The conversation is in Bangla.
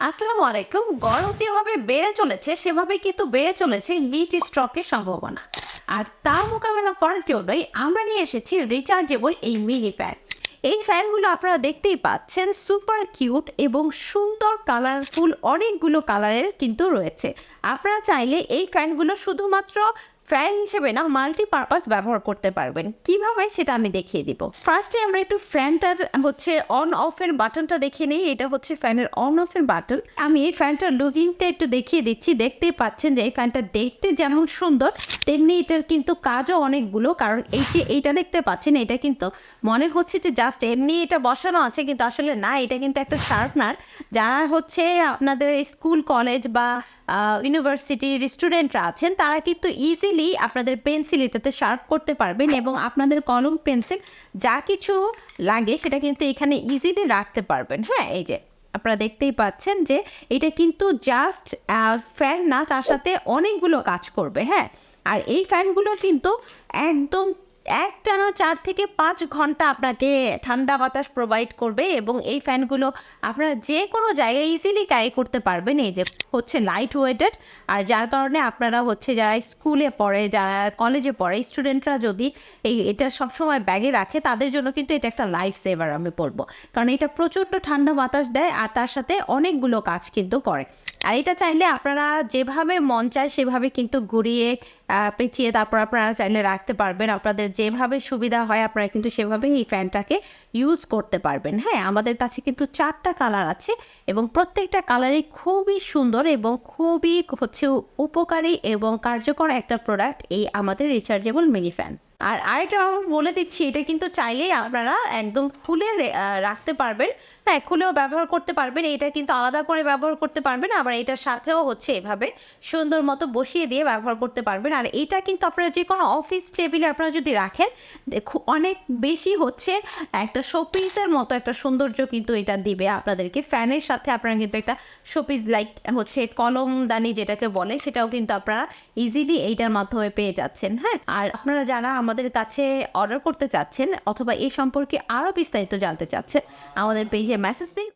আসসালামু আলাইকুম। গরম যেভাবে বেড়ে চলেছে সেভাবে কিন্তু বেড়ে চলেছে হিট স্ট্রোকের সম্ভাবনা। আর তার মোকাবেলা করার জন্যই আমরা নিয়ে এসেছি রিচার্জেবল এই মিনি ফ্যান। এই ফ্যানগুলো আপনারা দেখতেই পাচ্ছেন, সুপার কিউট এবং সুন্দর কালারফুল, অনেকগুলো কালারের কিন্তু রয়েছে। আপনারা চাইলে এই ফ্যানগুলো শুধুমাত্র ফ্যান হিসেবে না, মাল্টিপারপাস ব্যবহার করতে পারবেন। কিভাবে সেটা আমি দেখিয়ে দিব। ফার্স্টে আমরা একটু ফ্যানটার অন অফের বাটনটা দেখে নিই। এটা হচ্ছে ফ্যানের অন অফের বাটন। আমি এই ফ্যানটার লুকিংটা একটু দেখিয়ে দিচ্ছি। দেখতেই পাচ্ছেন যে এই ফ্যানটা দেখতে যেমন সুন্দর, তেমনি এটার কিন্তু কাজও অনেকগুলো। কারণ এই যে এইটা দেখতে পাচ্ছেন, এটা কিন্তু মনে হচ্ছে যে জাস্ট এমনি এটা বসানো আছে, কিন্তু আসলে না, এটা কিন্তু একটা শার্পনার। যারা হচ্ছে আপনাদের স্কুল কলেজ বা ইউনিভার্সিটির স্টুডেন্টরা আছেন, তারা কিন্তু ইজিলি আপনাদের পেন্সিল এটাতে শার্প করতে পারবেন এবং আপনাদের কলম পেন্সিল যা কিছু লাগে সেটা কিন্তু এখানে ইজিলি রাখতে পারবেন। হ্যাঁ, এই যে আপনারা দেখতেই পাচ্ছেন যে এটা কিন্তু জাস্ট ফ্যান না, তার সাথে অনেকগুলো কাজ করবে। হ্যাঁ, আর এই ফ্যানগুলো কিন্তু একদম একটানা 4 থেকে 5 ঘন্টা আপনাকে ঠান্ডা বাতাস প্রোভাইড করবে এবং এই ফ্যানগুলো আপনারা যে কোনো জায়গায় ইজিলি ক্যারি করতে পারবেন। এই যে হচ্ছে লাইট ওয়েটেড, আর যার কারণে আপনারা হচ্ছে যারা স্কুলে পড়ে, যারা কলেজে পড়ে, স্টুডেন্টরা যদি এটা সবসময় ব্যাগে রাখে, তাদের জন্য কিন্তু এটা একটা লাইফ সেভার আমি বলবো। কারণ এটা প্রচণ্ড ঠান্ডা বাতাস দেয় আর তার সাথে অনেকগুলো কাজ কিন্তু করে। আর এটা চাইলে আপনারা যেভাবে মন চায় সেভাবে কিন্তু ঘুরিয়ে পেঁচিয়ে তারপর আপনারা চাইলে রাখতে পারবেন। আপনাদের যেভাবে সুবিধা হয় আপনারা কিন্তু সেভাবেই এই ফ্যানটাকে ইউজ করতে পারবেন। হ্যাঁ, আমাদের কাছে কিন্তু 4টা কালার আছে এবং প্রত্যেকটা কালারই খুবই সুন্দর এবং খুবই হচ্ছে উপকারী এবং কার্যকর একটা প্রোডাক্ট এই আমাদের রিচার্জেবল মিনি ফ্যান। আর আরেকটা আমি বলে দিচ্ছি, এটা কিন্তু চাইলেই আপনারা একদম খুলে রাখতে পারবেন। হ্যাঁ, খুলেও ব্যবহার করতে পারবেন। এটা কিন্তু আলাদা করে ব্যবহার করতে পারবেন, আবার এটার সাথেও হচ্ছে এভাবে সুন্দর মতো বসিয়ে দিয়ে ব্যবহার করতে পারবেন। আর এটা কিন্তু আপনারা যে কোনো অফিস টেবিলে আপনারা যদি রাখেন, অনেক বেশি হচ্ছে একটা শোপিসের মতো একটা সৌন্দর্য কিন্তু এটা দিবে আপনাদেরকে। ফ্যানের সাথে আপনারা কিন্তু একটা শোপিস লাইক হচ্ছে কলমদানি যেটাকে বলে, সেটাও কিন্তু আপনারা ইজিলি এইটার মাধ্যমে পেয়ে যাচ্ছেন। হ্যাঁ, আর আপনারা যারা আমাদের কাছে অর্ডার করতে চাচ্ছেন অথবা এই সম্পর্কে আরও বিস্তারিত জানতে চাচ্ছেন, আমাদের পেজে মেসেজ দিন।